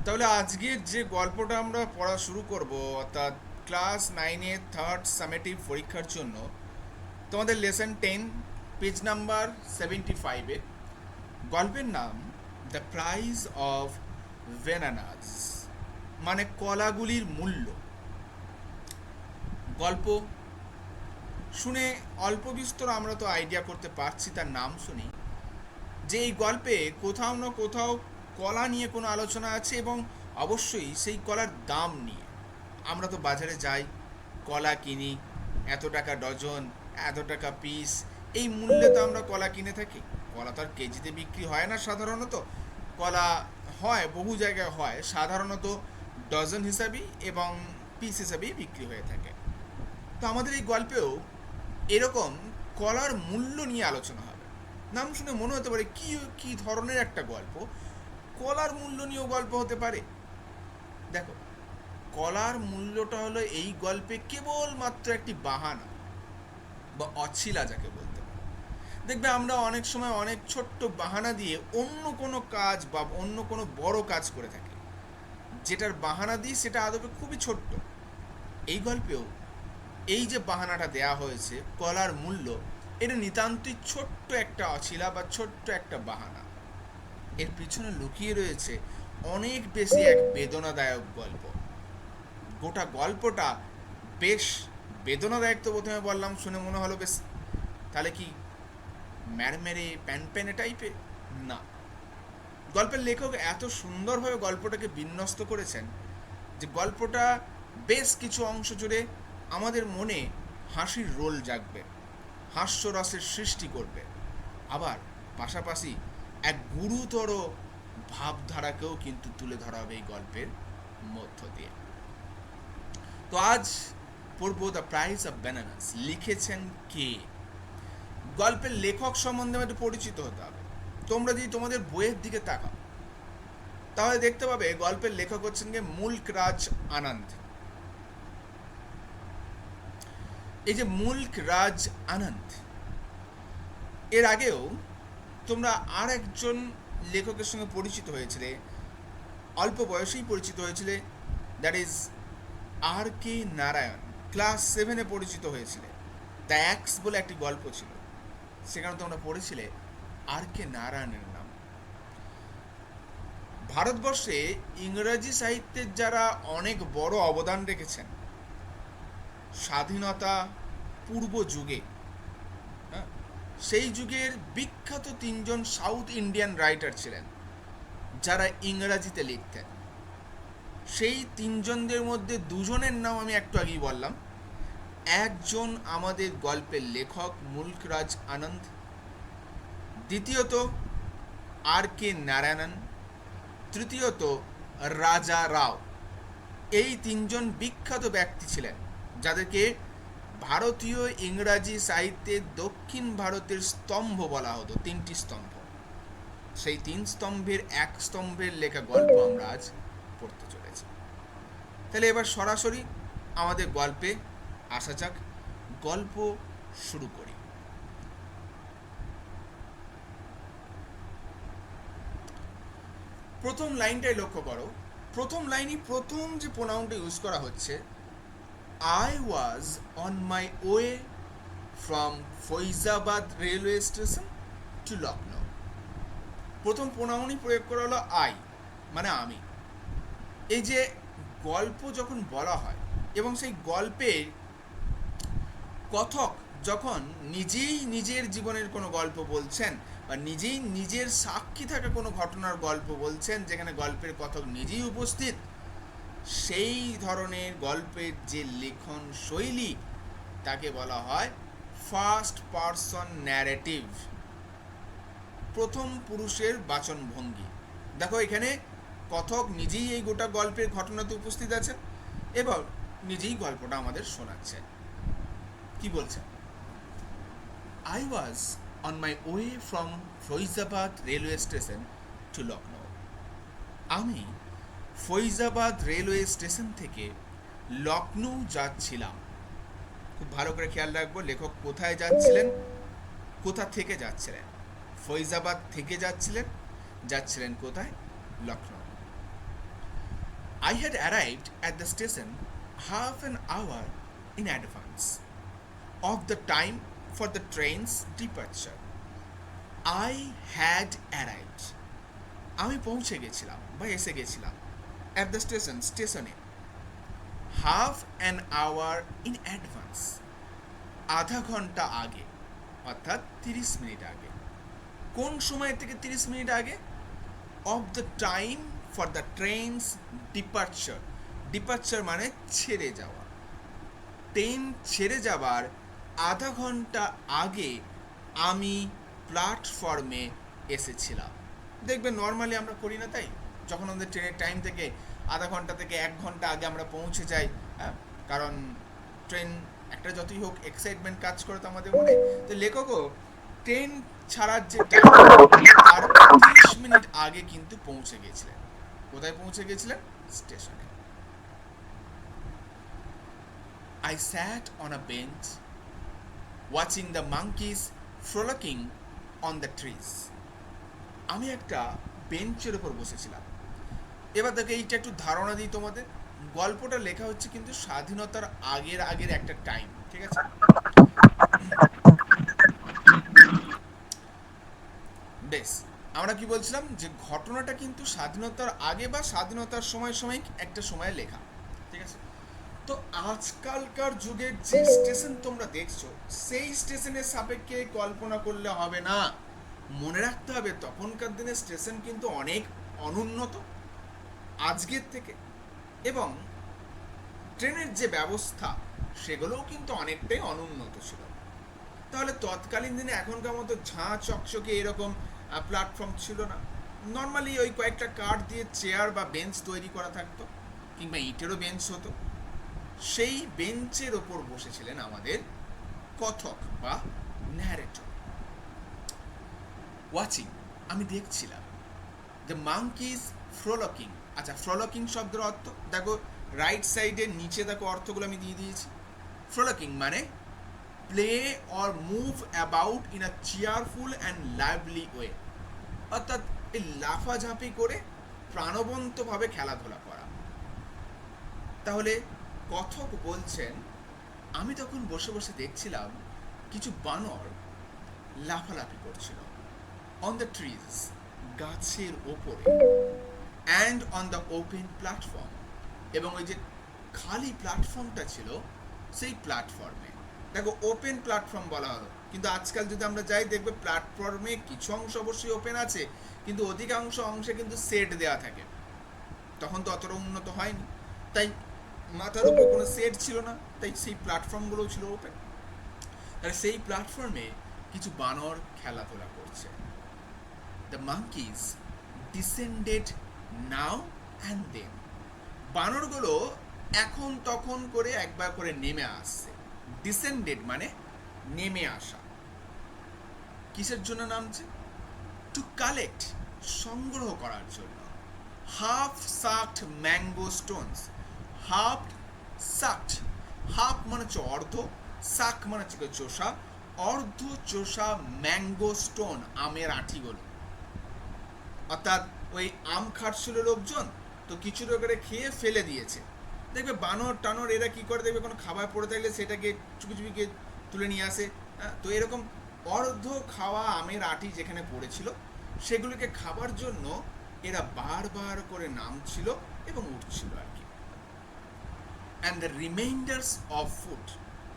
তাহলে আজকের যে গল্পটা আমরা পড়া শুরু করব, অর্থাৎ ক্লাস 9-এর থার্ড সামেটিভ পরীক্ষার জন্য তোমাদের লেসন 10, পেজ নাম্বার 75-এ। গল্পের নাম দ্য প্রাইস অফ ভেনানাস, মানে কলাগুলির মূল্য। গল্প শুনে অল্প বিস্তর আমরা তো আইডিয়া করতে পারছি তার নাম শুনি যে এই গল্পে কোথাও না কোথাও কলা নিয়ে কোনো আলোচনা আছে, এবং অবশ্যই সেই কলার দাম নিয়ে। আমরা তো বাজারে যাই, কলা কিনি, এত টাকা ডজন, এত টাকা পিস, এই মূল্যে তো আমরা কলা কিনে থাকি। কলা তো আর কেজিতে বিক্রি হয় না সাধারণত। কলা হয়, বহু জায়গায় হয়, সাধারণত ডজন হিসাবেই এবং পিস হিসাবেই বিক্রি হয়ে থাকে। তো আমাদের এই গল্পেও এরকম কলার মূল্য নিয়ে আলোচনা হবে। নাম শুনে মনে হতে পারে কি কি ধরনের একটা গল্প, কলার মূল্য নিয়েও গল্প হতে পারে। দেখো, কলার মূল্যটা হলো এই গল্পে কেবলমাত্র একটি বাহানা বা অছিলা যাকে বলতে পারে। দেখবে আমরা অনেক সময় অনেক ছোট্ট বাহানা দিয়ে অন্য কোনো কাজ বা অন্য কোনো বড় কাজ করে থাকি, যেটার বাহানা দিই সেটা আদপে খুবই ছোট্ট। এই গল্পেও এই যে বাহানাটা দেয়া হয়েছে কলার মূল্য, এটা নিতান্তই ছোট্ট একটা অছিলা বা ছোট্ট একটা বাহানা। এর পিছনে লুকিয়ে রয়েছে অনেক বেশি এক বেদনাদায়ক গল্প। গোটা গল্পটা বেশ বেদনাদায়ক। তো প্রথমে বললাম, শুনে মনে হলো বেশ তাহলে কি ম্যারমেরে প্যানপ্যানে টাইপের? না, গল্পের লেখক এত সুন্দরভাবে গল্পটাকে বিন্যস্ত করেছেন যে গল্পটা বেশ কিছু অংশ জুড়ে আমাদের মনে হাসির রোল জাগবে, হাস্যরসের সৃষ্টি করবে, আবার পাশাপাশি এক গুরুতর ভাবধারাকেও কিন্তু তুলে ধরা হবে এই গল্পের মধ্য দিয়ে। তো আজ পড়ব দ্য প্রাইস অফ ব্যানানাস। লিখেছেন কে? গল্পের লেখক সম্বন্ধে একটু পরিচিত হতে হবে। তোমরা যদি তোমাদের বইয়ের দিকে তাকাও তাহলে দেখতে পাবে গল্পের লেখক হচ্ছেন গিয়ে মুল্ক রাজ আনন্দ। এই যে মুল্ক রাজ আনন্দ, এর আগেও তোমরা আর একজন লেখকের সঙ্গে পরিচিত হয়েছিলে, অল্প বয়সেই পরিচিত হয়েছিলে, that is R K Narayan. Class 7-এ পরিচিত হয়েছিলে। দ্য অ্যাক্স বলে একটি গল্প ছিল, সেখানে তোমরা পড়েছিলে আর কে নারায়ণের নাম। ভারতবর্ষে ইংরাজি সাহিত্যের যারা অনেক বড় অবদান রেখেছেন স্বাধীনতা পূর্ব যুগে, হ্যাঁ, সেই যুগের বিখ্যাত 3জন সাউথ ইন্ডিয়ান রাইটার ছিলেন যারা ইংরাজিতে লিখতেন। সেই 3জনদের মধ্যে 2জনের নাম আমি একটু আগেই বললাম। একজন আমাদের গল্পের লেখক মুল্ক রাজ আনন্দ, দ্বিতীয়ত আর কে নারায়ণন, তৃতীয়ত রাজা রাও। এই 3জন বিখ্যাত ব্যক্তি ছিলেন যাদেরকে ভারতীয় ইংরাজি সাহিত্যের দক্ষিণ ভারতের স্তম্ভ বলা হতো, 3টি স্তম্ভ। সেই 3 স্তম্ভের এক স্তম্ভের লেখা গল্প আমরা আজ পড়তে চলেছি। তাহলে এবার সরাসরি আমাদের গল্পে আসা যাক। গল্প শুরু করি। প্রথম লাইনটাই লক্ষ্য করো। প্রথম লাইনই প্রথম যে প্রোনাউনটা ইউজ করা হচ্ছে, I was on my way from Faizabad railway station to Lucknow. প্রথম প্রোনাউনই প্রয়োগ করা হলো আই, মানে আমি। এই যে গল্প যখন বলা হয় এবং সেই গল্পের কথক যখন নিজেই নিজের জীবনের কোনো গল্প বলছেন বা নিজেই নিজের সাক্ষী থাকা কোনো ঘটনার গল্প বলছেন, যেখানে গল্পের কথক নিজেই উপস্থিত, সেই ধরনের গল্পের যে লেখন শৈলী তাকে বলা হয় ফার্স্ট পারসন ন্যারেটিভ, প্রথম পুরুষের বাচন ভঙ্গি। দেখো, এখানে কথক নিজেই এই গোটা গল্পের ঘটনাতে উপস্থিত আছেন এবং নিজেই গল্পটা আমাদের শোনাচ্ছেন। কি বলছেন? I was on my way from Faizabad railway station to Lucknow. আমি ফৈজাবাদ রেলওয়ে স্টেশন থেকে লখনৌ যাচ্ছিলাম। খুব ভালো করে খেয়াল রাখবো লেখক কোথায় যাচ্ছিলেন, কোথা থেকে যাচ্ছিলেন। ফৈজাবাদ থেকে যাচ্ছিলেন, যাচ্ছিলেন কোথায়? Lucknow. I had arrived at the station half an hour in advance of the time for the train's departure. I had arrived. আমি পৌঁছে গেছিলাম বা এসে গেছিলাম at the স্টেশনে half an hour in advance, আধা ঘন্টা আগে, অর্থাৎ 30 মিনিট আগে। কোন সময় থেকে 30 মিনিট আগে? Of the time for the trains departure. Departure মানে ছেড়ে যাওয়া। ট্রেন ছেড়ে যাবার আধা ঘন্টা আগে আমি প্ল্যাটফর্মে এসেছিলাম। দেখবেন নর্মালি আমরা করি না তাই? যখন আমাদের ট্রেনের টাইম থেকে আধা ঘন্টা থেকে 1 ঘন্টা আগে আমরা পৌঁছে যাই, কারণ ট্রেন একটা যতই হোক এক্সাইটমেন্ট কাজ করে তো আমাদের মনে। তো লেখকও ট্রেন ছাড়ার যে টাইম তার 30 মিনিট আগে কিন্তু পৌঁছে গেছিলেন। কোথায় পৌঁছে গেছিলেন? স্টেশনে। I sat on a bench watching the monkeys frolicking on the trees. আমি একটা বেঞ্চের উপর বসেছিলাম। এবার দেখো এইটা একটু ধারণা দিই তোমাদের। গল্পটা লেখা হচ্ছে কিন্তু স্বাধীনতার আগের একটা টাইম, ঠিক আছে? বেশ, আমরা কি বলছিলাম যে ঘটনাটা কিন্তু স্বাধীনতার আগে বা স্বাধীনতার সময় একটা সময় লেখা, ঠিক আছে? তো আজকালকার যুগের যে স্টেশন তোমরা দেখছো সেই স্টেশনের সাপেক্ষে কল্পনা করলে হবে না। মনে রাখতে হবে তখনকার দিনে স্টেশন কিন্তু অনেক অনুন্নত আজকের থেকে, এবং ট্রেনের যে ব্যবস্থা সেগুলোও কিন্তু অনেকটাই অনুন্নত ছিল। তাহলে তৎকালীন দিনে এখনকার মতো ঝাঁ চকচকে এরকম প্ল্যাটফর্ম ছিল না। নর্মালি ওই কয়েকটা কাঠ দিয়ে চেয়ার বা বেঞ্চ তৈরি করা থাকতো, কিংবা ইটেরও বেঞ্চ হতো। সেই বেঞ্চের ওপর বসেছিলেন আমাদের কথক বা ন্যারেটর। ওয়াচিং, আমি দেখছিলাম। The monkeys frolicking. আচ্ছা, ফ্রোলকিং শব্দের অর্থ দেখো রাইট সাইডের নিচে দেখো অর্থগুলো আমি দিয়ে দিয়েছি। ফ্রোলকিং মানে play or move about in a cheerful and lively way, অর্থাৎ এই লাফাঝাঁপি করে প্রাণবন্তভাবে খেলাধুলা করা। তাহলে কথক বলছেন, আমি তখন বসে বসে দেখছিলাম কিছু বানর লাফালাফি করছিল অন দ্য ট্রিজ, গাছের ওপরে, and on the open platform, এবং ওই যে খালি প্ল্যাটফর্মটা ছিল সেই প্ল্যাটফর্মে। দেখো ওপেন প্ল্যাটফর্ম বলা হলো, কিন্তু আজকাল যদি আমরা যাই দেখবে প্ল্যাটফর্মে কিছু অংশ অবশ্যই ওপেন আছে, কিন্তু অধিকাংশ অংশে কিন্তু সেট দেওয়া থাকে। তখন তো অতটা উন্নত হয়নি, তাই মাথার উপর কোনো সেট ছিল না, তাই সেই প্ল্যাটফর্মগুলোও ছিল ওপেন। তাহলে সেই প্ল্যাটফর্মে কিছু বানর খেলাধুলা করছে। The monkeys descended now and then. বানরগুলো এখন তখন করে একবার করে নেমে আসছে। ডিসেন্ডেড মানে নেমে আসা। কিসের জন্য নামছে? টু কালেক্ট, সংগ্রহ করার জন্য। Half সাকড mango Stones. Half সাকড, half মানে হচ্ছে অর্ধ, সাক মানে হচ্ছে চোষা, অর্ধ চোষা ম্যাঙ্গো স্টোন, আমের আঁঠিগুলো। অর্থাৎ ওই আম খাচ্ছিল লোকজন, তো কিছু লোকেরা খেয়ে ফেলে দিয়েছে। দেখবে বানর টানর এরা কি করে, দেখবে কোনো খাবার পড়ে থাকলে সেটাকে চুপি চুপিকে তুলে নিয়ে আসে। তো এরকম অর্ধ খাওয়া আমের আঁটি যেখানে পড়েছিল সেগুলোকে খাবার জন্য এরা বারবার করে নামছিল এবং উঠছিল আর কি। And the reminders of food,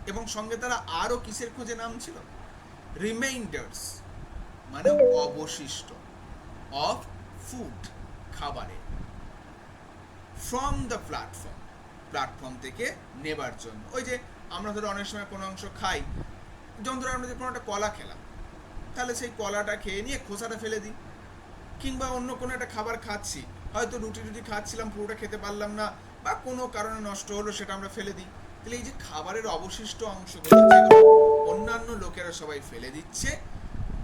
এবং সঙ্গে তারা আরও কিসের খোঁজে নামছিল? রিমাইন্ডার্স মানে অবশিষ্ট, অফ ফুড খাবারের, ফ্রম দ্য প্ল্যাটফর্ম, প্ল্যাটফর্ম থেকে নেবার জন্য। ওই যে আমরা ধরো অনেক সময় কোনো অংশ খাই, যেমন ধরো আমরা কোনো একটা কলা খেলাম, তাহলে সেই কলাটা খেয়ে নিয়ে খোসাটা ফেলে দিই। কিংবা অন্য কোনো একটা খাবার খাচ্ছি, হয়তো রুটি খাচ্ছিলাম, পুরোটা খেতে পারলাম না, বা কোনো কারণে নষ্ট হলো, সেটা আমরা ফেলে দিই। তাহলে এই যে খাবারের অবশিষ্ট অংশগুলো যেগুলো অন্যান্য লোকেরা সবাই ফেলে দিচ্ছে,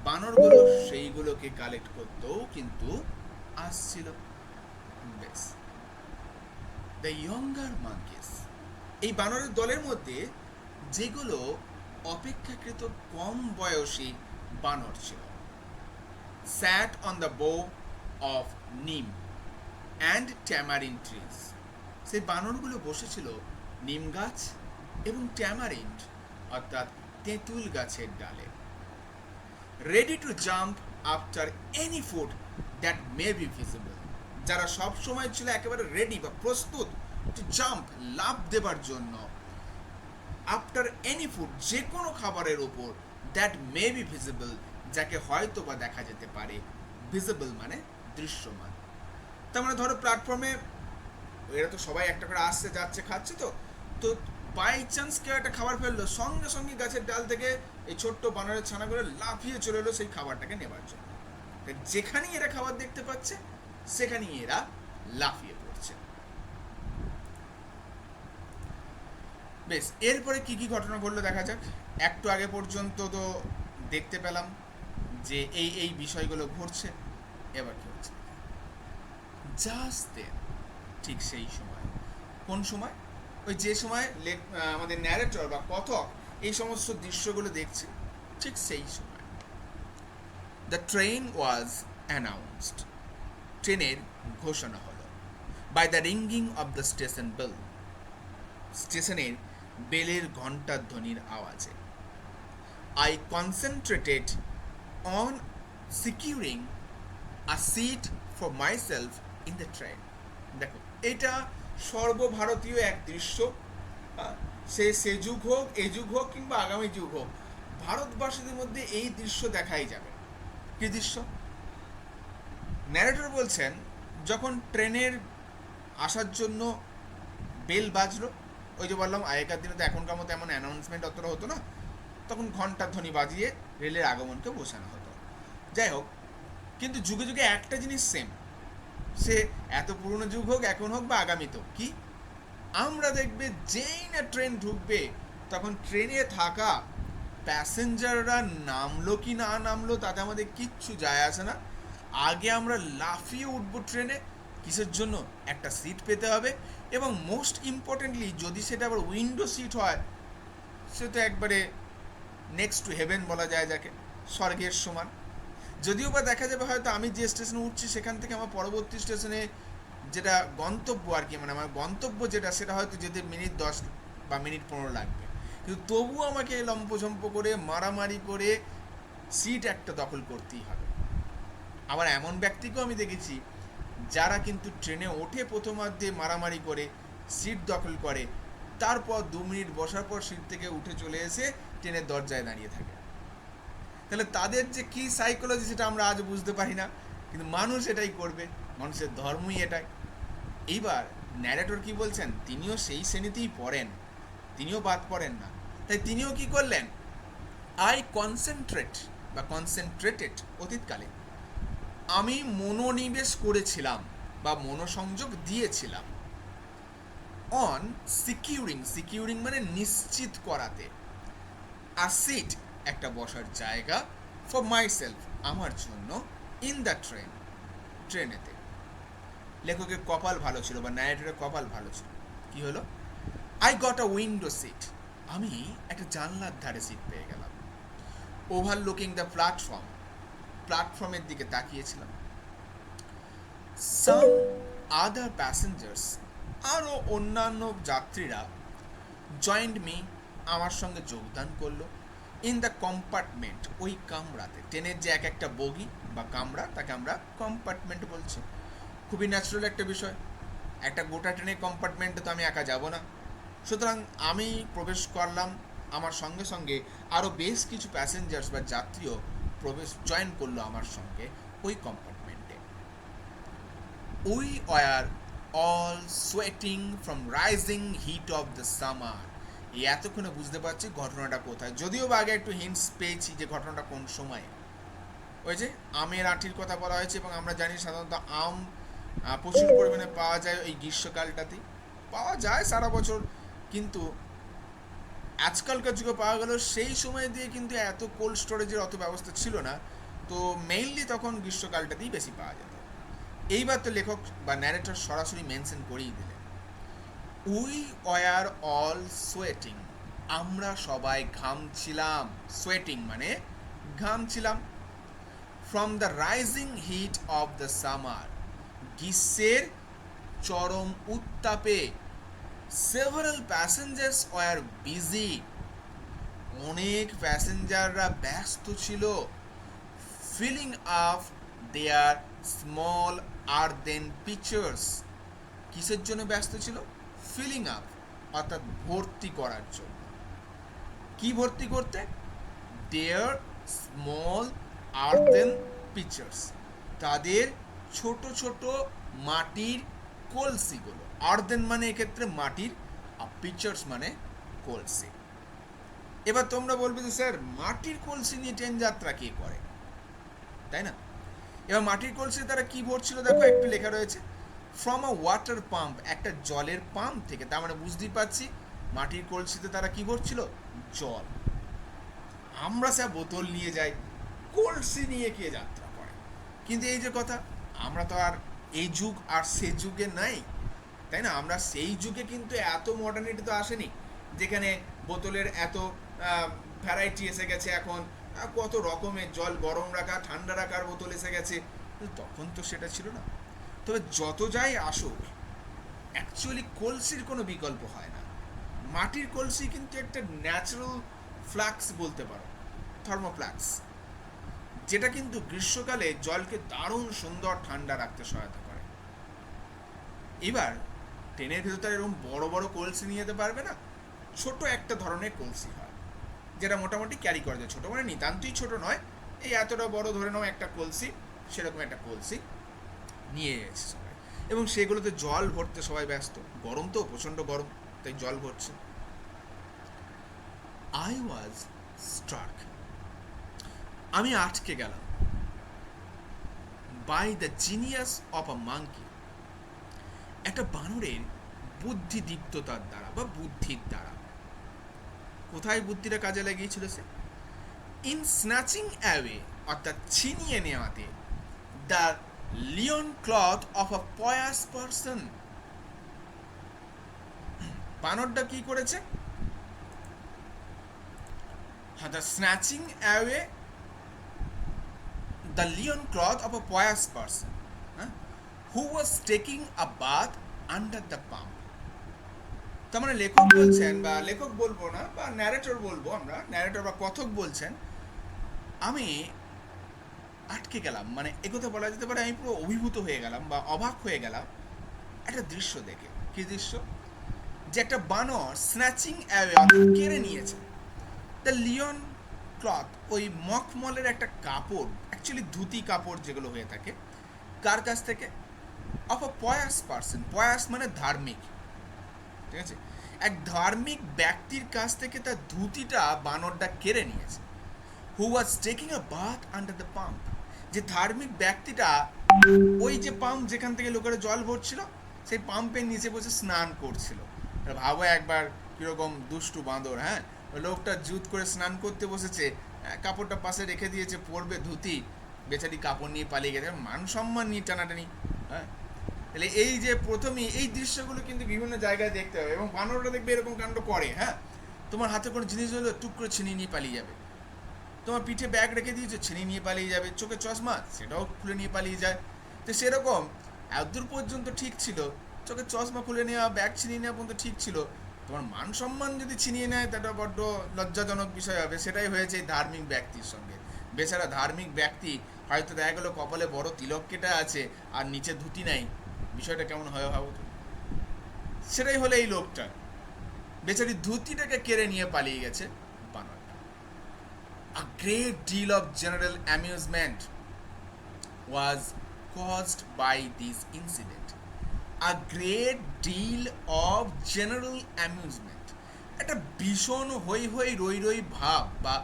বানরগুলো সেইগুলোকে কালেক্ট করতেও কিন্তু আসছিল। বেশ, দ্য ইয়ঙ্গার মাঙ্কিস, এই বানরের দলের মধ্যে যেগুলো অপেক্ষাকৃত কম বয়সী বানর ছিল, sat on the bough of neem and tamarind trees, সেই বানরগুলো বসেছিল নিম গাছ এবং ট্যামারিন্ড অর্থাৎ তেঁতুল গাছের ডালে, ready to jump after any food that may be visible. যারা সব সময় ছিল একেবারে রেডি বা প্রস্তুত টু জাম্প, লাফ দেবার জন্য, আফটার এনি ফুড, যে কোনো খাবারের উপর, দ্যাট মে বি ভিজিবল, যাকে হয়তো বা দেখা যেতে পারে, ভিজিবল মানে দৃশ্যমান। তার মানে ধরো প্ল্যাটফর্মে এরা তো সবাই একটা করে আসছে যাচ্ছে খাচ্ছে, তো তো বাই চান্স কেউ একটা খাবার ফেললো, সঙ্গে সঙ্গে গাছের ডাল থেকে এই ছোট্ট বানরের ছানাগুলো লাফিয়ে চলে এলো সেই খাবারটাকে নেবার জন্য। যেখানেই এরা খাবার দেখতে পাচ্ছে সেখানেই এরা লাফিয়ে পড়ছে। বেশ, এরপরে কি কি ঘটনা ঘটলো দেখা যাক। একটু আগে পর্যন্ত তো দেখতে পেলাম যে এই এই বিষয়গুলো ঘটছে, এবার কি হচ্ছে জাস্ট দেন, ঠিক সেই সময়। কোন সময়? ওই যে সময় আমাদের ন্যারেটর বা কথক এই সমস্ত দৃশ্যগুলো দেখছে, ঠিক সেই সময় দ্য ট্রেন ওয়াজ অ্যানাউন্সড, ট্রেনের ঘোষণা হলো, by the ringing of the station bell, স্টেশনের বেলের ঘণ্টার ধ্বনির আওয়াজে। I concentrated on securing a seat for myself in the train. দেখো, এটা সর্বভারতীয় এক দৃশ্য, সে যুগ হোক, এ যুগ হোক কিংবা আগামী যুগ হোক, ভারতবাসীদের মধ্যে এই দৃশ্য দেখাই যাবে। কি দৃশ্য? ন্যারেটর বলছেন, যখন ট্রেনের আসার জন্য বেল বাজলো, ওই যে বললাম আগেকার দিনে তো এখনকার মতো এমন অ্যানাউন্সমেন্ট অতটা হতো না, তখন ঘন্টার ধ্বনি বাজিয়ে রেলের আগমনকে বোঝানো হতো। যাই হোক, কিন্তু যুগে যুগে একটা জিনিস সেম, সে এত পুরনো যুগ হোক, এখন হোক বা আগামীতেও, কি আমরা দেখবে যেই না ট্রেন ঢুকবে তখন ট্রেনে থাকা প্যাসেঞ্জাররা নামলো কি না নামলো তাতে আমাদের কিচ্ছু যায় আসে না, আগে আমরা লাফিয়ে উঠবো ট্রেনে। কিসের জন্য? একটা সিট পেতে হবে, এবং মোস্ট ইম্পর্টেন্টলি যদি সেটা আবার উইন্ডো সিট হয়, সে তো একবারে নেক্সট টু হেভেন বলা যায় যাকে, স্বর্গের সমান। যদিও বা দেখা যাবে হয়তো আমি যে স্টেশনে উঠছি সেখান থেকে আমার পরবর্তী স্টেশনে যেটা গন্তব্য আর কি, মানে আমার গন্তব্য যেটা, সেটা হয়তো যেতে মিনিট 10 বা মিনিট 15 লাগবে, কিন্তু তবুও আমাকে লম্পঝম্প করে মারামারি করে সিট একটা দখল করতেই হবে। আবার এমন ব্যক্তিকেও আমি দেখেছি যারা কিন্তু ট্রেনে ওঠে প্রথমার্ধে মারামারি করে সিট দখল করে, তারপর 2 মিনিট বসার পর সিট থেকে উঠে চলে এসে ট্রেনের দরজায় দাঁড়িয়ে থাকে। তাহলে তাদের যে কী সাইকোলজি সেটা আমরা আজ বুঝতে পারি না, কিন্তু মানুষ এটাই করবে, মানুষের ধর্মই এটাই। এইবার ন্যারেটর কি বলছেন, তিনিও সেই শ্রেণীতেই পড়েন, তিনিও বাদ পড়েন না, তাই তিনিও কি করলেন, আই কনসেন্ট্রেটেড অতীতকালে, আমি মনোনিবেশ করেছিলাম বা মনোসংযোগ দিয়েছিলাম, অন সিকিউরিং মানে নিশ্চিত করাতে, আ সিট একটা বসার জায়গা, ফর মাইসেলফ আমার জন্য, ইন দ্য ট্রেনেতে। লেখকের কপাল ভালো ছিল বা ন্যারেটরের কপাল ভালো ছিল। কি হলো? I got a window seat, আমি একটা জানলার ধারে সিট পেয়ে গেলাম। ওভারলুকিং দ্য প্ল্যাটফর্মের দিকে তাকিয়েছিলাম। সাম আদার প্যাসেঞ্জার্স, আরও অন্যান্য যাত্রীরা, জয়েন্ট মি, আমার সঙ্গে যোগদান করলো, ইন দ্য কম্পার্টমেন্ট, ওই কামরাতে। ট্রেনের যে এক একটা বগি বা কামরা তাকে আমরা কম্পার্টমেন্ট বলছি। খুবই ন্যাচারাল একটা বিষয়, একটা গোটা ট্রেনের কম্পার্টমেন্টে তো আমি একা যাব না, সুতরাং আমি প্রবেশ করলাম, আমার সঙ্গে সঙ্গে আরও বেশ কিছু প্যাসেঞ্জার্স বা যাত্রীও জয়েন করলো আমার সঙ্গে ওই কম্পার্টমেন্টে। We were all sweating from rising heat of the summer. এই এতক্ষণে বুঝতে পারছি ঘটনাটা কোথায়, যদিও বা আগে একটু হিন্টস পেয়েছি যে ঘটনাটা কোন সময়ে। ওই যে আমের আঁটির কথা বলা হয়েছে, এবং আমরা জানি সাধারণত আম প্রচুর পরিমাণে পাওয়া যায় ওই গ্রীষ্মকালটাতেই, পাওয়া যায় সারা বছর, কিন্তু আজকালকার যুগে পাওয়া গেল, সেই সময় দিয়ে কিন্তু এত কোল্ড স্টোরেজের অত ব্যবস্থা ছিল না, তো মেইনলি তখন গ্রীষ্মকালটাতেই বেশি পাওয়া যেত। এইবার তো লেখক বা ন্যারেটর সরাসরি মেনশন করেই দিলেন, উই ওয়ার অল সোয়েটিং, আমরা সবাই ঘামছিলাম, সোয়েটিং মানে ঘামছিলাম, from the rising heat of the summer, গ্রীষ্মের চরম উত্তাপে। সেভারাল প্যাসেঞ্জার্স ওয়ার বিজি, অনেক প্যাসেঞ্জাররা ব্যস্ত ছিল। Filling up their small earthen pitchers, কিসের জন্য ব্যস্ত ছিল? ফিলিং আপ, অর্থাৎ ভর্তি করার জন্য। কি ভর্তি করতে? দেয়ার স্মল আর্দেন পিচার্স, তাদের ছোট ছোট মাটির কলসিগুলো। আর্দেন মানে এক্ষেত্রে মাটির, আর পিচার্স মানে কলসি। এবার তোমরা বলবে যে স্যার মাটির কলসি নিয়ে ট্রেন যাত্রা কে করে, তাই না? এবার মাটির কলসি তারা কি ভরছিল দেখো, একটু লেখা রয়েছে ফ্রম আ ওয়াটার পাম্প, একটা জলের পাম্প থেকে। তার মানে বুঝতেই পারছি মাটির কলসিতে তারা কি ভরছিল? জল। আমরা স্যার বোতল নিয়ে যাই, কলসি নিয়ে কে যাত্রা করে? কিন্তু এই যে কথা, আমরা তো আর এই যুগ আর সে যুগে নাই, তাই না? আমরা সেই যুগে কিন্তু এত মডার্নিটি তো আসেনি, যেখানে বোতলের এত ভ্যারাইটি এসে গেছে। এখন কত রকমের জল গরম রাখা, ঠান্ডা রাখার বোতল এসে গেছে। তখন তো সেটা ছিল না। তবে যত যাই আসুক, অ্যাকচুয়ালি কলসির কোনো বিকল্প হয় না। মাটির কলসি কিন্তু একটা ন্যাচারাল ফ্লাক্স বলতে পারো, থার্মোফ্লাক্স, যেটা কিন্তু গ্রীষ্মকালে জলকে দারুণ সুন্দর ঠান্ডা রাখতে সহায়তা করে। এবার ট্রেনের ভেতর এরকম বড় বড় কলসি নিয়ে যেতে পারবে না, ছোট একটা ধরনের কলসি হয়, যেটা মোটামুটি ক্যারি করা যায়। ছোটো মানে নিতান্তই ছোট নয়, এই এতটা বড় ধরে নাও একটা কলসি, সেরকম একটা কলসি নিয়ে এসেছে সবাই, এবং সেগুলোতে জল ভরতে সবাই ব্যস্ত। গরম তো, প্রচণ্ড গরম, তাই জল ভরছে। আই ওয়াজ স্ট্রাক, আমি আটকে গেলাম, by the genius of a monkey, একটা বানরের বুদ্ধিদীপ্ততার দ্বারা বা বুদ্ধির দ্বারা। কোথায় বুদ্ধিটা কাজে লাগিয়েছিল সে? ইন স্ন্যাচিং অ্যাওয়ে, অর্থাৎ ছিনিয়ে নেওয়াতে, the linen cloth of a pious person. বানরটা কি করেছে? হ্যাঁ, the snatching away the linen cloth of a pious person who was taking a bath under the pump. তার মানে লেখক বলছেন, বা লেখক বলবো না, বা ন্যারেটর বলবো আমরা, ন্যারেটর বা কথক বলছেন, আমি আটকে গেলাম, মানে একথা বলা যেতে পারে আমি পুরো অভিভূত হয়ে গেলাম বা অবাক হয়ে গেলাম একটা দৃশ্য দেখে। কি দৃশ্য? যে একটা বানর স্ন্যাচিং অ্যাওয়ে, অর্থাৎ কেড়ে নিয়েছে, দ্য লিওন ক্লথ, ওই মখমলের একটা কাপড়, অ্যাকচুয়ালি ধুতি কাপড় যেগুলো হয়ে থাকে, কার কাছ থেকে? অফ আ পয়াস পার্সন, পয়াস মানে ধার্মিক, ঠিক আছে? এক ধার্মিক ব্যক্তির কাছ থেকে তার ধুতিটা বানরটা কেড়ে নিয়েছে। Who was taking a bath under the pump, যে ধার্মিক ব্যক্তিটা ওই যে পাম্প যেখান থেকে লোকেরা জল ভরছিল, সেই পাম্পের নিচে বসে স্নান করছিল। ভাবো একবার কিরকম দুষ্টু বাঁদর, হ্যাঁ? ওই লোকটা জুত করে স্নান করতে বসেছে, কাপড়টা পাশে রেখে দিয়েছে, পরবে ধুতি, বেচারি কাপড় নিয়ে পালিয়ে গেছে, মান সম্মান নিয়ে টানাটানি, হ্যাঁ? তাহলে এই যে প্রথমেই এই দৃশ্যগুলো কিন্তু বিভিন্ন জায়গায় দেখতে হবে, এবং বানররা দেখবে এরকম কাণ্ড করে, হ্যাঁ? তোমার হাতে কোনো জিনিস হলো টুক করে ছিনিয়ে নিয়ে পালিয়ে যাবে, তোমার পিঠে ব্যাগ রেখে দিয়েছো, ছিনিয়ে নিয়ে পালিয়ে যাবে, চোখে চশমা সেটাও খুলে নিয়ে পালিয়ে যায়। তো সেরকম এতদূর পর্যন্ত ঠিক ছিল, চোখের চশমা খুলে নেওয়া, ব্যাগ ছিনিয়ে নেওয়া পর্যন্ত ঠিক ছিল, তোমার মান সম্মান যদি ছিনিয়ে নেয় তাটা বড্ড লজ্জাজনক বিষয় হবে। সেটাই হয়েছে এই ধার্মিক ব্যক্তির সঙ্গে। বেচারা ধার্মিক ব্যক্তি, হয়তো দেখা গেলো কপালে বড় তিলক কেটে আছে আর নিচে ধুতি নাই, বিষয়টা কেমন হয় ভাবো তো। সেটাই হলো এই লোকটা, বেচারি ধুতিটাকে কেড়ে নিয়ে পালিয়ে গেছে বানর। A great deal of general amusement was caused by this incident. A great deal of general amusement, একটা ভীষণ হই হই রই রই ভাব বা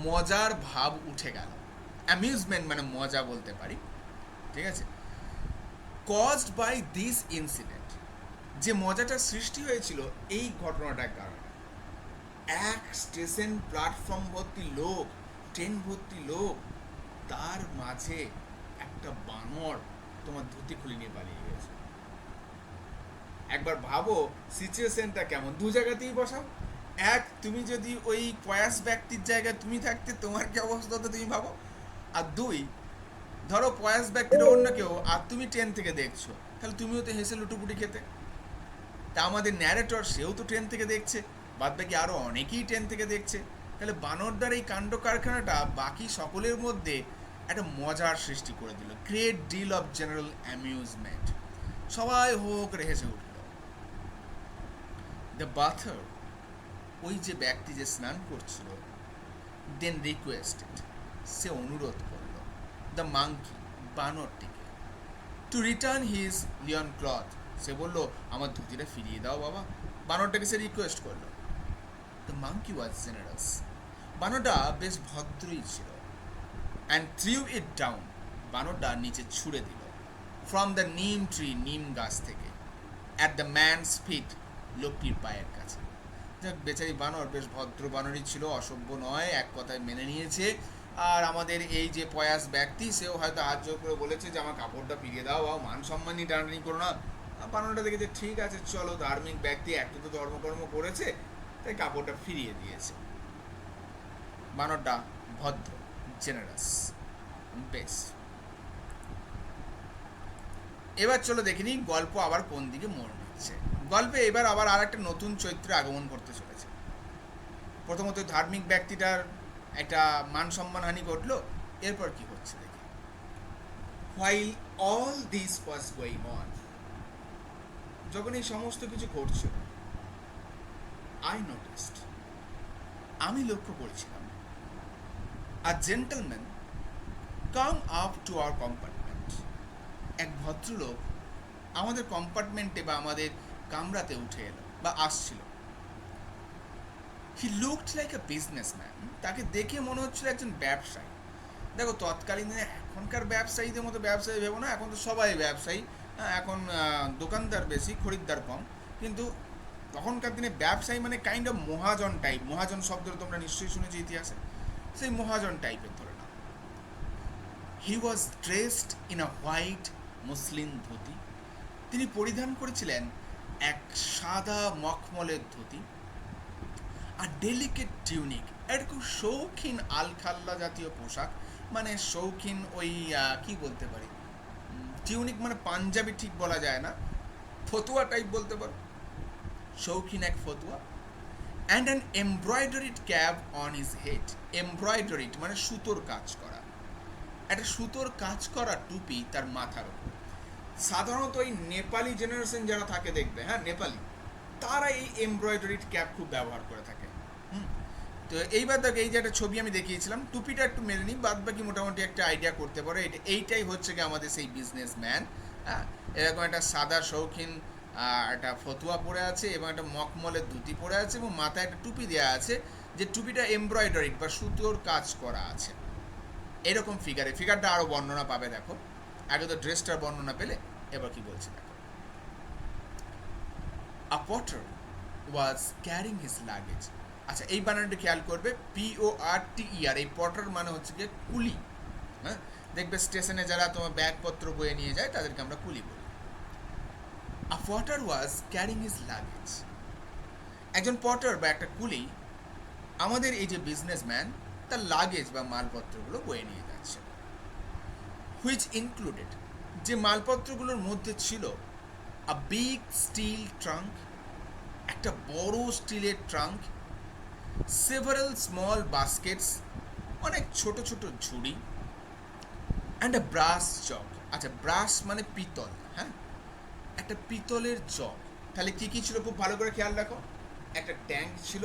মজার ভাব উঠে গেল। অ্যামিউজমেন্ট মানে মজা বলতে পারি, ঠিক আছে? caused by this incident, যে মজাটা সৃষ্টি হয়েছিল এই ঘটনাটার কারণে। এক স্টেশন প্ল্যাটফর্ম ভর্তি লোক, ট্রেন ভর্তি লোক, তার মাঝে একটা বানর তোমার ধুতি খুলে নিয়ে পালিয়ে গেছে। একবার ভাবো সিচুয়েশনটা কেমন। দু জায়গাতেই বসাও, এক, তুমি যদি ওই পয়াস ব্যক্তির জায়গায় তুমি থাকতে তোমার কি অবস্থা হতো তুমি ভাবো। আর দুই, ধরো পয়াস ব্যক্তির অন্য কেউ, আর তুমি ট্রেন থেকে দেখছো, তাহলে তুমিও তো হেসে লুটুপুটি খেতে। তা আমাদের ন্যারেটর সেও তো ট্রেন থেকে দেখছে, বাদ বাকি আরও অনেকেই ট্রেন থেকে দেখছে। তাহলে বানরদার এই কাণ্ড কারখানাটা বাকি সকলের মধ্যে একটা মজার সৃষ্টি করে দিল, great deal of general amusement. সবাই হো হো করে হেসে উঠল। দ্য বাথার, ওই যে ব্যক্তি যে স্নান করছিল, দেন রিকোয়েস্টেড, সে অনুরোধ করল, দ্য মাংকি, বানরটিকে, to return his linen cloth, সে বলল আমার ধুতিটা ফিরিয়ে দাও বাবা। বানরটাকে সে রিকোয়েস্ট করলো। দ্য মাংকি ওয়াজ জেনারাস, বানরটা বেশ ভদ্রই ছিল। অ্যান্ড থ্রিউ ইট ডাউন, বানরটা নিচে ছুঁড়ে দিল, ফ্রম দ্য নিম ট্রি, নিম গাছ থেকে, অ্যাট দ্য ম্যানস ফিট, লোকটির পায়ের কাছে। যাক, বেচারি বানর বেশ ভদ্র বানরই ছিল, অসভ্য নয়, এক কথায় মেনে নিয়েছে। আর আমাদের এই যে পয়াস ব্যক্তি, সেও হয়তো হাত জোর করে বলেছে যে আমার কাপড়টা ফিরিয়ে দাও, বা মান সম্মানই টানাটানি করো না। বানরটা দেখেছে ঠিক আছে চলো, ধার্মিক ব্যক্তি একটু তো ধর্মকর্ম করেছে, তাই কাপড়টা ফিরিয়ে দিয়েছে। বানরটা ভদ্র, জেনারাস, বেশ। এবার চলো দেখিনি গল্প আবার কোন দিকে মোড় নিচ্ছে। গল্পে এবার আবার আর একটা নতুন চরিত্র আগমন করতে চলেছে। প্রথমত ধার্মিক ব্যক্তিটার একটা মান সম্মানহানি ঘটলো, এরপর কি হচ্ছে দেখি। While all this was going on, যখন এই সমস্ত কিছু ঘটছিল, আই নোটিসড, আমি লক্ষ্য করেছিলাম, a gentleman come up to our compartment, এক ভদ্রলোক আমাদের কম্পার্টমেন্টে বা আমাদের কামরাতে উঠে এলো বা আসছিল। He looked like a businessman, তাকে দেখে মনে হচ্ছিল একজন ব্যবসায়ী। দেখো তৎকালীন দিনে এখনকার ব্যবসায়ীদের মতো ব্যবসায়ী ভেবো না, এখন তো সবাই ব্যবসায়ী। হ্যাঁ, এখন দোকানদার বেশি, খরিদ্দার কম। কিন্তু তখনকার দিনে ব্যবসায়ী মানে কাইন্ড অফ মহাজন টাইপ। মহাজন শব্দটা তোমরা নিশ্চয়ই শুনেছো ইতিহাসে, সেই মহাজন টাইপের ধরে নাও। He was dressed in a white muslin dhoti, তিনি পরিধান করেছিলেন এক সাদা মখমলের ধুতি, আর ডেলিকেট টিউনিক, এটা খুব শৌখিন আলখাল্লা জাতীয় পোশাক, মানে শৌখিন ওই কি বলতে পারি, টিউনিক মানে পাঞ্জাবি ঠিক বলা যায় না, ফতুয়া টাইপ বলতে পারো, শৌখিন এক ফতুয়া। And an embroidered cap on his head, embroidered মানে সুতোর কাজ করা, একটা সুতোর কাজ করা টুপি তার মাথার উপর। সাধারণত এই নেপালি জেনারেশন যারা থাকে দেখবে, হ্যাঁ নেপালি, তারা এই এমব্রয়ডারিড ক্যাপ খুব ব্যবহার করে থাকে। তো এইবার দেখো, এই যে একটা ছবি আমি দেখিয়েছিলাম, টুপিটা একটু মেনে নিই, বাদ বাকি মোটামুটি একটা আইডিয়া করতে পারো। এইটাই হচ্ছে কি আমাদের সেই বিজনেসম্যান। হ্যাঁ, এরকম একটা সাদা শৌখিন একটা ফতুয়া পরে আছে এবং একটা মখমলের ধুতি পরে আছে এবং মাথায় একটা টুপি দেওয়া আছে, যে টুপিটা এমব্রয়ডারিড বা সুতোর কাজ করা আছে। এরকম ফিগারটা আরও বর্ণনা পাবে। দেখো, আগে তো ড্রেসটার বর্ণনা পেলে, এবার কি বলছে দেখো। A porter was carrying his luggage, আচ্ছা এই বানানটা খেয়াল করবে, PORTER, এই পটার মানে হচ্ছে গিয়ে কুলি। হ্যাঁ, দেখবে স্টেশনে যারা তোমার ব্যাগপত্র বয়ে নিয়ে যায় তাদেরকে আমরা কুলি বলি। A porter was carrying his luggage, একজন পটার বা একটা কুলি আমাদের এই যে বিজনেসম্যান তার লাগেজ বা মালপত্রগুলো বয়ে নিয়ে যাচ্ছে। হুইচ ইনক্লুডেড, যে মালপত্রগুলোর মধ্যে ছিল আ বিগ স্টিল ট্রাঙ্ক, একটা বড় স্টিলের ট্রাঙ্ক, সেভারাল স্মল বাস্কেটস, অনেক ছোট ছোট ঝুড়ি, অ্যান্ড আ ব্রাস জগ, আচ্ছা ব্রাস মানে পিতল, হ্যাঁ একটা পিতলের জগ। তাহলে কী কী ছিল খুব ভালো করে খেয়াল রাখো, একটা ট্যাঙ্ক ছিল,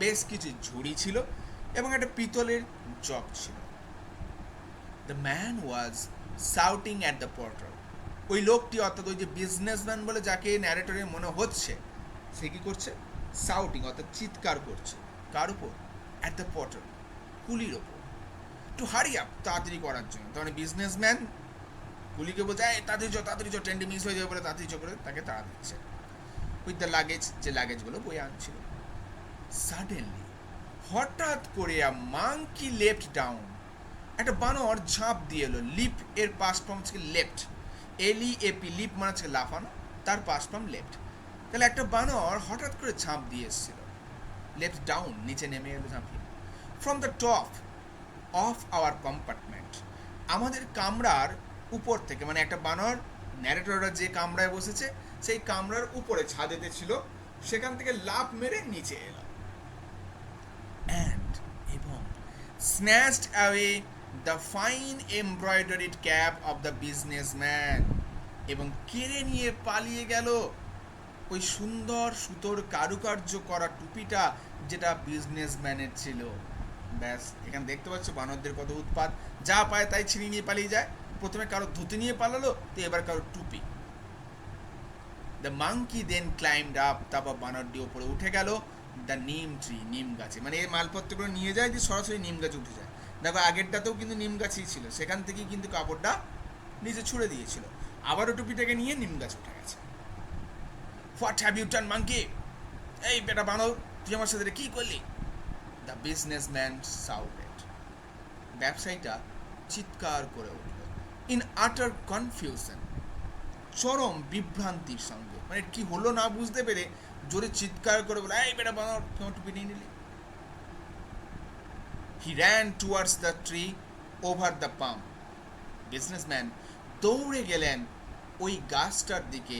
বেশ কিছু ঝুড়ি ছিল এবং একটা পিতলের জগ ছিল। The man was shouting at the Potter, ওই লোকটি অর্থাৎ ওই যে বিজনেসম্যান বলে যাকে ন্যারেটরে মনে হচ্ছে, সে কী করছে, শাউটিং অর্থাৎ চিৎকার করছে, কার উপর, অ্যাট দ্য পটার, কুলির ওপর, টু হারি আপ, তাড়াতাড়ি করার জন্য। তখন বিজনেসম্যান কুলিকে বলছে তাড়াতাড়ি চ, ট্রেনটি মিস হয়ে যাবে বলে তাড়াতাড়ি চ করে তাকে তাড়া দিচ্ছে। উইথ দ্য লাগেজ, যে লাগেজগুলো বয়ে আনছিল। সাডেনলি, হঠাৎ করে আ মাংকি লেফট ডাউন, একটা বানর ঝাঁপ দিয়ে এলো। লিপ এর পাস্ট ফর্ম হচ্ছে লেফট, LEAP, লিপ মানে হচ্ছে লাফানো, তার পাস্ট ফর্ম লেফট। তাহলে একটা বানর হঠাৎ করে ঝাঁপ দিয়ে এসেছিল, লেফট ডাউন, নিচে নেমে এলো ঝাঁপিয়ে। From the top of our compartment, আমাদের কামরার উপর থেকে, মানে একটা বানর ন্যারেটররা যে কামরায় বসেছে সেই কামরার উপরে ছাদেতে ছিল, সেখান থেকে লাফ মেরে নিচে এলো অ্যান্ড এবং snatched away the fine embroidered cap of the businessman, এবং কেড়ে নিয়ে পালিয়ে গেল ওই সুন্দর সুতোর কারুকার্য করা টুপিটা যেটা বিজনেসম্যানের ছিল। ব্যাস, এখানে দেখতে পাচ্ছ বানরদের কত উৎপাত, যা পায় তাই ছিনিয়ে নিয়ে পালিয়ে যায়। প্রথমে কারো ধুতি নিয়ে পালালো, তো এবার কারো টুপি। The monkey then climbed up, তারপর বানরটি ওপরে উঠে গেল দ্য নিম ট্রি, নিম গাছে, মানে এই মালপত্রগুলো নিয়ে যায় যে সরাসরি নিম গাছে উঠে যায়। দেখো আগেরটাতেও কিন্তু নিম গাছই ছিল, সেখান থেকেই কিন্তু কাপড়টা নিচে ছুঁড়ে দিয়েছিল, আবারও টুপিটাকে নিয়ে নিম গাছে উঠে গেছে। What have you done monkey, এই বেটা বানর তুই আমার সাথে কি করলি? দ্য বিজনেসম্যান শাউটেড, ব্যবসায়ীটা চিৎকার করে উঠল, ইন আটার কনফিউশন, চরম বিভ্রান্তির সঙ্গে, মানে কি হলো না বুঝতে পেরে জোরে চিৎকার করে বলে, এই বেটা বানর তুই টুপি নিয়ে নিলি। He ran towards the tree over the pump, businessman দৌড়ে গেলেন ওই গাছটার দিকে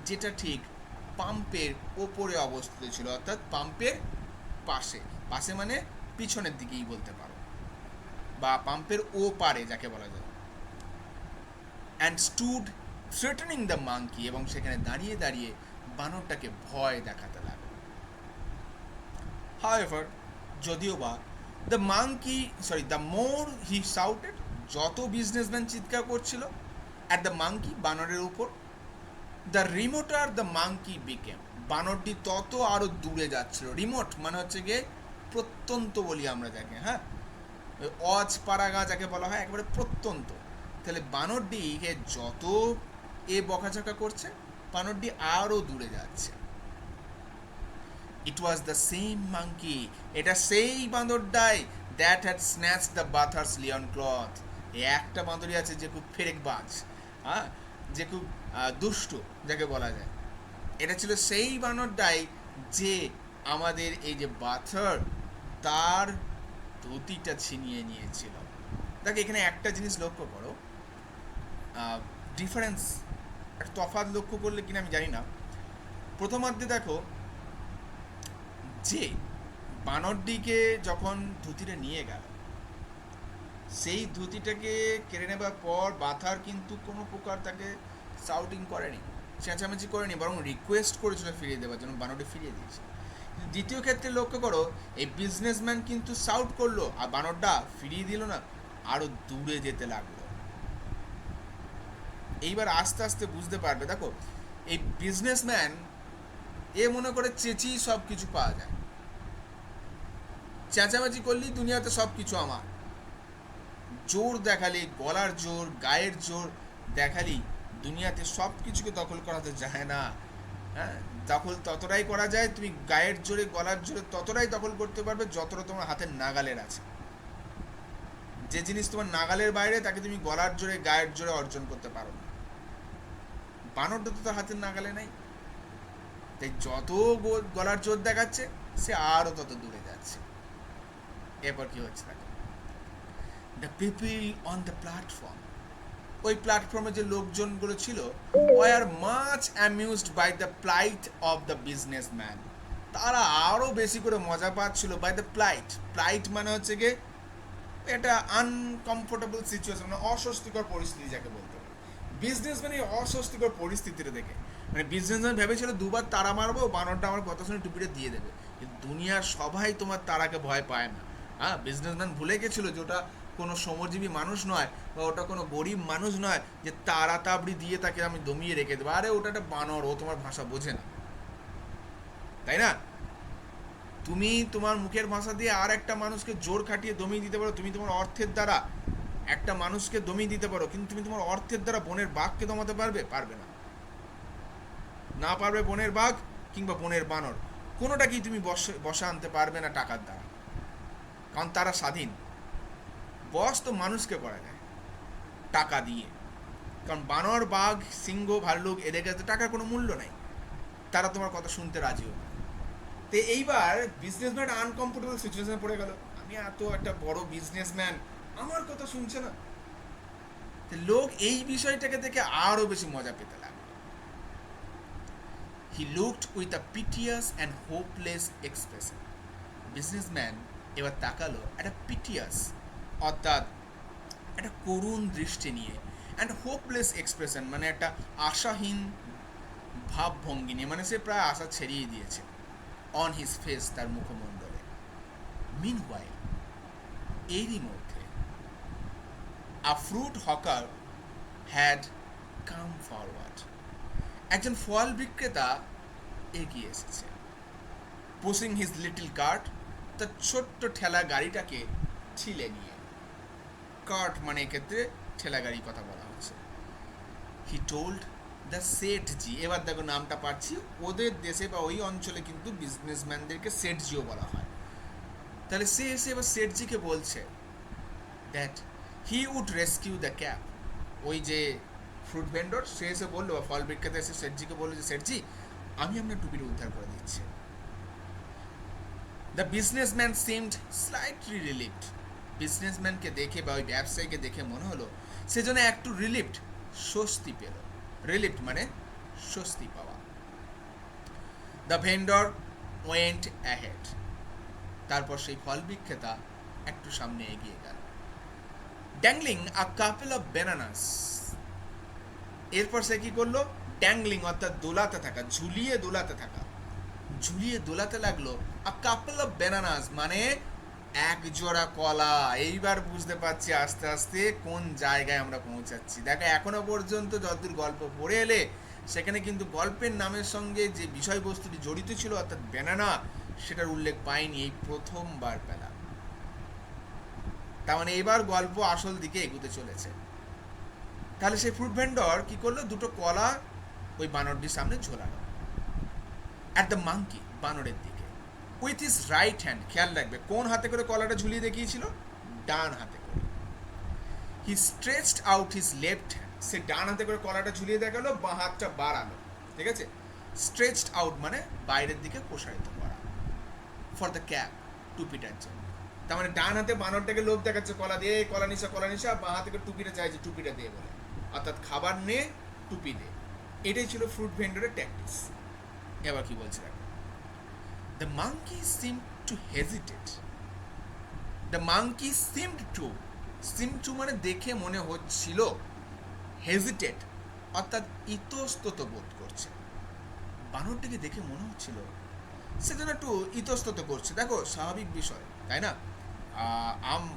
যেটা ঠিক পাম্পের ওপরে অবস্থিত ছিল, অর্থাৎ পাম্পের পাশে, পাশে মানে পিছনের দিকেই বলতে পারো, বা পাম্পের ও পারে যাকে বলা যায়। And stood threatening the monkey, এবং সেখানে দাঁড়িয়ে দাঁড়িয়ে বানরটাকে ভয় দেখাতে লাগলো। হাউএভার, যদিও বা the monkey the more he shouted, যত বিজনেসম্যান চিৎকার করছিল অ্যাট দ্য মাঙ্কি, বানরের উপর, the remoter the monkey became, বানরটি তত আরো দূরে যাচ্ছিল। রিমোট মানে হচ্ছে গিয়ে প্রত্যন্ত বলি আমরা যাকে, হ্যাঁ, অজ পাড়াগা যাকে বলা হয়, একেবারে প্রত্যন্ত। তাহলে বানরটিকে যত এ বকাঝকা করছে, বানরটি আরো দূরে যাচ্ছে। It was the same monkey, এটা সেই বাঁদরটাই that had snatch the bather's linen cloth, একটা বাঁদরই আছে যে খুব ফেরেকবাজ, হ্যাঁ, যে খুব দুষ্টু যাকে বলা যায়। এটা ছিল সেই বানরটাই যে আমাদের এই যে বাথার তার ধুতিটা ছিনিয়ে নিয়েছিল। দেখো এখানে একটা জিনিস লক্ষ্য করো, ডিফারেন্স, একটা তফাৎ লক্ষ্য করলে কিনা আমি জানি না। প্রথমার্ধে দেখো যে বানরটিকে যখন ধুতিটা নিয়ে গেল, সেই ধুতিটাকে কেড়ে নেবার পর বাথার কিন্তু কোনো প্রকার তাকে শাউটিং করেনি, চেঁচামেচি করেনি, বরং রিকোয়েস্ট করেছিল ফিরিয়ে দেওয়ার জন্য, বানরটি ফিরিয়ে দিয়েছে। দ্বিতীয় ক্ষেত্রে লক্ষ্য করো, এই বিজনেসম্যান কিন্তু শাউট করলো আর বানরটা ফিরিয়ে দিল না, আরো দূরে যেতে লাগলো। এইবার আস্তে আস্তে বুঝতে পারবে, দেখো এই বিজনেসম্যান এ মনে করে চেঁচিয়ে সব কিছু পাওয়া যায়, চেঁচামেচি করলেই দুনিয়াতে সব কিছু আমার, জোর দেখালি, গলার জোর, গায়ের জোর দেখালি দুনিয়াতে সব কিছুকে দখল করাতে যায় না। হ্যাঁ, দখল ততটাই করা যায়, তুমি গায়ের জোরে গলার জোরে ততটাই দখল করতে পারবে যতটা তোমার হাতের নাগালের আছে। যে জিনিস তোমার নাগালের বাইরে তাকে তুমি গলার জোরে গায়ের জোরে অর্জন করতে পারো না। বানরটা তো তার হাতের নাগালে নাই, তাই যত গলার জোর দেখাচ্ছে সে আরো তত দূরে যাচ্ছে। এরপর কি হচ্ছে দেখো, the people on the platform, ওই প্ল্যাটফর্মে যে লোকজনগুলো ছিল, were much amused by the plight of the businessman, তারা আরও বেশি করে মজা পাচ্ছিল বাই দ্য প্লাইট। প্লাইট মানে হচ্ছে গিয়ে এটা আনকমফোর্টেবল সিচুয়েশন, মানে অস্বস্তিকর পরিস্থিতি যাকে বলতে পারে। বিজনেসম্যান এই অস্বস্তিকর পরিস্থিতিটা দেখে, মানে বিজনেসম্যান ভেবেছিল দুবার তারা মারবো, বানরটা আমার কথা শুনে টুপিটা দিয়ে দেবে, কিন্তু দুনিয়ার সবাই তোমার তারাকে ভয় পায় না। হ্যাঁ, বিজনেসম্যান ভুলে গেছিলো যে ওটা কোনো শ্রমজীবী মানুষ নয়, বা ওটা কোনো গরিব মানুষ নয় যে তারা তাবড়ি দিয়ে তাকে আমি দমিয়ে রেখে দেবো। আরে ওটা একটা বানর, ও তোমার ভাষা বোঝে না, তাই না? তুমি তোমার মুখের ভাষা দিয়ে আর একটা মানুষকে জোর খাটিয়ে দমিয়ে দিতে পারো, তুমি তোমার অর্থের দ্বারা একটা মানুষকে দমিয়ে দিতে পারো, কিন্তু তুমি তোমার অর্থের দ্বারা বনের বাঘকে দমাতে পারবে? পারবে না। না পারবে বনের বাঘ কিংবা বনের বানর, কোনোটাকেই তুমি বসা আনতে পারবে না টাকার দ্বারা, কারণ তারা স্বাধীন। বস তো মানুষকে করা যায় টাকা দিয়ে, কারণ বানর, বাঘ, সিংহ, ভাল্লুক এদের কাছে টাকার কোনো মূল্য নাই, তারা তোমার কথা শুনতে রাজি হবে। তো এইবার বিজনেসম্যান আনকমফোর্টেবল সিচুয়েশনে পড়ে গেল, আমি এত একটা বড় বিজনেসম্যান, আমার কথা শুনছে না। তো লোক এই বিষয়টাকে দেখে আরো বেশি মজা পেতে লাগলো। He looked with a piteous and hopeless expression. Businessman এবার তাকালো একটা পিটিয়াস অর্থাৎ একটা করুণ দৃষ্টি নিয়ে, অ্যান্ড হোপলেস এক্সপ্রেশন মানে একটা আশাহীন ভাবভঙ্গি নিয়ে, মানে সে প্রায় আশা ছেড়িয়ে দিয়েছে, অন হিজ ফেস, তার মুখমণ্ডলে। মিনওয়াইল, এরই মধ্যে a fruit hawker had come forward. একজন ফল বিক্রেতা এগিয়ে এসেছে। পুশিং হিজ লিটল কার্ট, তার ছোট্ট ঠেলা গাড়িটাকে ঠেলে নিয়ে। কার্ট মানে এক্ষেত্রে ঠেলা গাড়ির কথা বলা হচ্ছে। হি টোল্ড দ্য সেঠজি, এবার দেখো নামটা পাচ্ছি, ওদের দেশে বা ওই অঞ্চলে কিন্তু বিজনেসম্যানদেরকে সেঠজিও বলা হয়। তাহলে সে এসে এবার সেঠজিকে বলছে that he would rescue the cap. ওই যে ফ্রুট ভেন্ডর সে এসে বললো, বা ফল বিক্রেতা এসে সেঠজিকে বললো যে সেঠজি আমি আপনার টুপিটা উদ্ধার করে দিচ্ছি। The businessman seemed slightly relieved. বিজনেসম্যানকে দেখে বা ওই ব্যবসায়ীকে দেখে মনে হলো সেজন্য একটু রিলিভড, স্বস্তি পেল। রিলিভড মানে স্বস্তি পাওয়া। The vendor went ahead. তারপর সেই ফল বিক্রেতা একটু সামনে এগিয়ে গেল। Dangling a couple of bananas. এরপর সে কি করলো? ড্যাংলিং অর্থাৎ দোলাতে থাকা, ঝুলিয়ে দোলাতে থাকা, ঝুলিয়ে দোলাতে লাগলো আ কাপল অফ ব্যানানাস মানে এক জোড়া কলা। এইবার বুঝতে পারছি আস্তে আস্তে কোন জায়গায় আমরা পৌঁছাচ্ছি। দেখো এখনো পর্যন্ত যতদূর গল্প পড়ে এলে সেখানে কিন্তু গল্পের নামের সঙ্গে যে বিষয়বস্তুটি জড়িত ছিল অর্থাৎ ব্যানানা, সেটার উল্লেখ পাইনি, এই প্রথমবার পেলাম। তার মানে এবার গল্প আসল দিকে এগুতে চলেছে। তাহলে সেই ফ্রুট ভেন্ডর কি করলো? দুটো কলা ওই বানরটির সামনে ঝোলালো। অ্যাট দ্য মাঙ্কি, বানরের দিকে। উইথ হিজ রাইট হ্যান্ড, খেয়াল রাখবে কোন হাতে করে কলাটা ঝুলিয়ে দেখিয়েছিল? ডান হাতে করে। He stretched out his left hand, সে ডান হাতে করে কলাটা ঝুলিয়ে দেখালো, বাঁ হাতটা বাড়ালো। ঠিক আছে? স্ট্রেচড আউট মানে বাইরের দিকে প্রসারিত করা। ফর দ্য ক্যাপ, টুপিটার জন্য। তার মানে ডান হাতে বানরটাকে লোভ দেখাচ্ছে কলা দিয়ে, কলা নিশা কলা নিশা, বাঁ হাতে করে টুপিটা চাইছে, টুপিটা দিয়ে বলে, অর্থাৎ খাবার নে টুপি দে। এটাই ছিল ফ্রুট ভেন্ডরের ট্যাকটিক্স। এবার কি বলছে দেখো। The monkey seemed to hesitate. The monkey seemed to মানে দেখে মনে হচ্ছিল, হেজিটেট অর্থাৎ ইতস্তত বোধ করছে। বানরটিকে দেখে মনে হচ্ছিল সেজন্য একটু ইতস্তত করছে। দেখো স্বাভাবিক বিষয়, তাই না?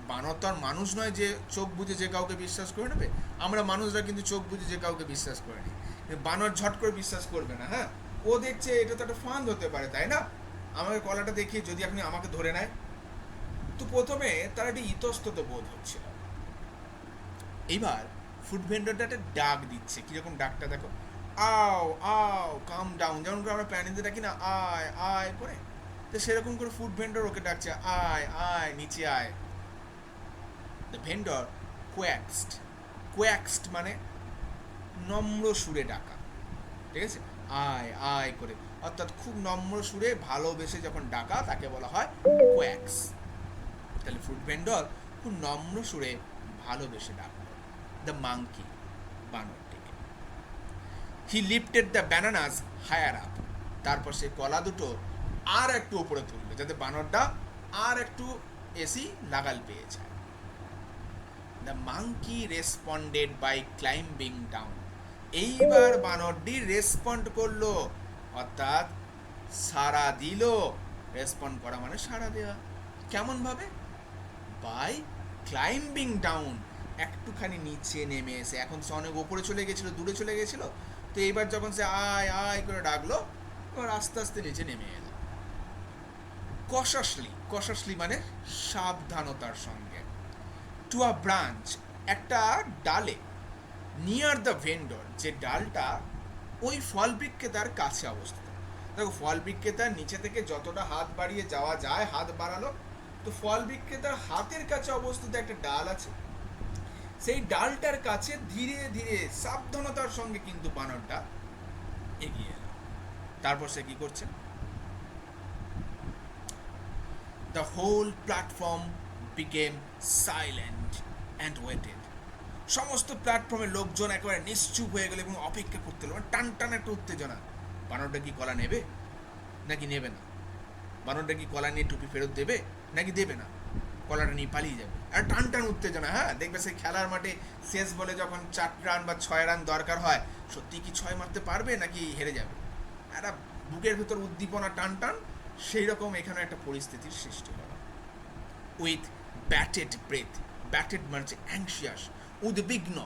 বানর তো আর মানুষ নয় যে চোখ বুঝে যে কাউকে বিশ্বাস করে নেবে। আমরা মানুষরা কিন্তু চোখ বুঝে যে কাউকে বিশ্বাস করে নিই, বানর ঝট করে বিশ্বাস করবে না। হ্যাঁ, ও দেখছে এটা তো একটা ফান্ড হতে পারে, তাই না? আমাকে কলাটা দেখিয়ে যদি আপনি আমাকে ধরে নেয়, তো প্রথমে তার একটা ইতস্তত বোধ হচ্ছিল। এইবার ফুড ভেন্ডরটা একটা ডাক দিচ্ছে। কিরকম ডাকটা দেখো, আও আও কাম ডাউন, যেমন করে আমরা প্রাণীদের ডাকি না আয় আয় করে, তো সেরকম করে ফুড ভেন্ডর ওকে ডাকছে আয় আয় নিচে আয়। দ্য ভেন্ডর কোয়াক্সড, কোয়াক্সড মানে নম্র সুরে ডাকা। ঠিক আছে? আয় আয় করে, অর্থাৎ খুব নম্র সুরে ভালোবেসে যখন ডাকা তাকে বলা হয় কোয়াক্স। তাহলে ফ্রুট ভেন্ডর খুব নম্র সুরে ভালোবেসে ডাকলো দ্য মাঙ্কি, বানরটিকে। He lifted the bananas higher up, তারপর সে কলা দুটো আর একটু উপরে তুললো যাতে বানরটা আর একটু এসি লাগাল পেয়ে যায়। The monkey responded by climbing down. এইবার বানরটি রেসপন্ড করলো, অর্থাৎ সাড়া দিল। রেসপন্ড করা মানে সাড়া দেওয়া। কেমন ভাবে? বাই ক্লাইম্বিং ডাউন, একটুখানি নিচে নেমে এসে। এখন সে অনেক ওপরে চলে গেছিল, দূরে চলে গেছিল, তো এইবার যখন সে আয় আয় করে ডাকলো, এবার আস্তে আস্তে নিচে নেমে এলো। কশাসলি, কশাসলি মানে সাবধানতার সঙ্গে। টু আ ব্রাঞ্চ, একটা ডালে। নিয়ার দ্য ভেন্ডর, যে ডালটা ওই ফল বিক্রেতার কাছে অবস্থিত। দেখো ফল বিক্রেতার নিচে থেকে যতটা হাত বাড়িয়ে যাওয়া যায় হাত বাড়ালো, তো ফল বিক্রেতার হাতের কাছে অবস্থিত একটা ডাল আছে, সেই ডালটার কাছে ধীরে ধীরে সাবধানতার সঙ্গে কিন্তু বানরটা এগিয়ে এলো। তারপর সে কি করছে? The whole platform became silent and waited. সমস্ত প্ল্যাটফর্মে লোকজন একেবারে নিশ্চুপ হয়ে গেল এবং অপেক্ষা করতে লাগলো, মানে টান টান একটা উত্তেজনা। বানরটা কি কলা নেবে নাকি নেবে না? বানরটা কি কলা নিয়ে টুপি ফেরত দেবে নাকি দেবে না? কলাটা নিয়ে পালিয়ে যাবে। আর টান টান উত্তেজনা, হ্যাঁ, দেখবে সেই খেলার মাঠে শেষ বলে যখন 4 রান বা 6 রান দরকার হয়, সত্যি কি 6 মারতে পারবে নাকি হেরে যাবে, একটা বুকের ভেতর উদ্দীপনা টান টান। সেই রকম এখানে একটা পরিস্থিতির সৃষ্টি হলো। উইথ ব্যাটেড ব্রেথ, ব্যাটেড মানে হচ্ছে অ্যাংশিয়াস, উদ্বিগ্ন,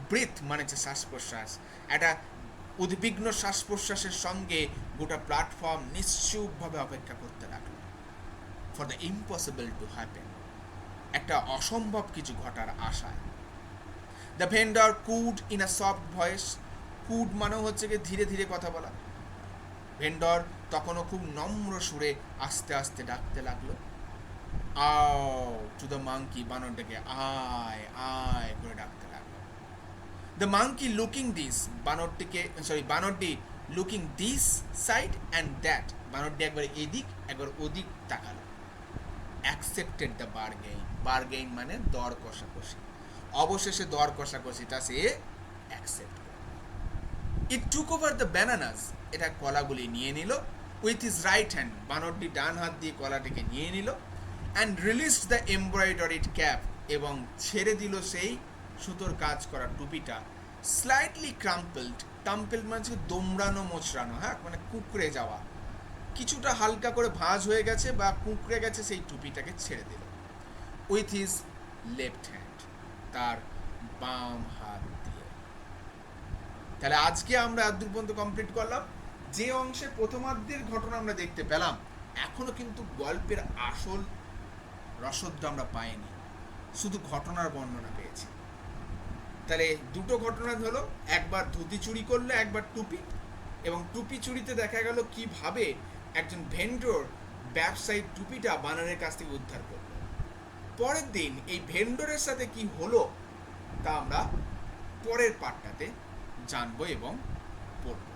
ব্রেথ মানে হচ্ছে শ্বাস প্রশ্বাস, একটা উদ্বিগ্ন শ্বাস প্রশ্বাসের সঙ্গে গোটা প্ল্যাটফর্ম নিশ্চুপভাবে অপেক্ষা করতে লাগলো for the impossible to happen, একটা অসম্ভব কিছু ঘটার আশায়। The vendor could in a soft voice, could মানে হচ্ছে কি ধীরে ধীরে কথা বলা। ভেন্ডর তখনও খুব নম্র সুরে আস্তে আস্তে ডাকতে লাগলো, আও টু দ্য মাঙ্কি, বানরটাকে আয় আয় করে ডাকতে লাগলো। দ্য মাঙ্কি লুকিং দিস, বানরটি looking this side and that, বানরটি একবার এদিক একবার ওদিক তাকালো। অ্যাকসেপ্টেড দ্য বার্গেইন, বার্গেইন মানে দর কষাকষি, অবশেষে দর কষাকষিটা সে অ্যাকসেপ্ট করল। ইট টুক ওভার দ্য ব্যানানাস, এটা কলাগুলি নিয়ে নিল। উইথ হিজ রাইট হ্যান্ড, বানরটি ডান হাত দিয়ে কলাটিকে নিয়ে নিল। And released the embroidered cap, এবং ছেড়ে দিল সেই সুতোর কাজ করা টুপিটা। স্লাইটলি ক্রাম্পলড, টাম্পেলড মানে দোমড়ানো মোচড়ানো, হ্যাঁ, মানে কুঁকড়ে যাওয়া, কিছুটা হালকা করে ভাঁজ হয়ে গেছে বা কুঁকড়ে গেছে, সেই টুপিটাকে ছেড়ে দিল। উইথ হিজ লেফট হ্যান্ড, তার বাম হাত দিয়ে। তাহলে আজকে আমরা এতদূর পর্যন্ত কমপ্লিট করলাম। যে অংশে প্রথমার্ধের ঘটনা আমরা দেখতে পেলাম, এখনো কিন্তু গল্পের আসল রসদটা আমরা পাইনি, শুধু ঘটনার বর্ণনা পেয়েছি। তাহলে দুটো ঘটনা হলো, একবার ধুতি চুরি করলে, একবার টুপি। এবং টুপি চুরিতে দেখা গেল কিভাবে একজন ভেন্ডর ব্যবসায়ী টুপিটা বানরের কাছ থেকে উদ্ধার করল। পরের দিন এই ভেন্ডরের সাথে কি হলো তা আমরা পরের পার্টটাতে জানবো এবং পড়ব।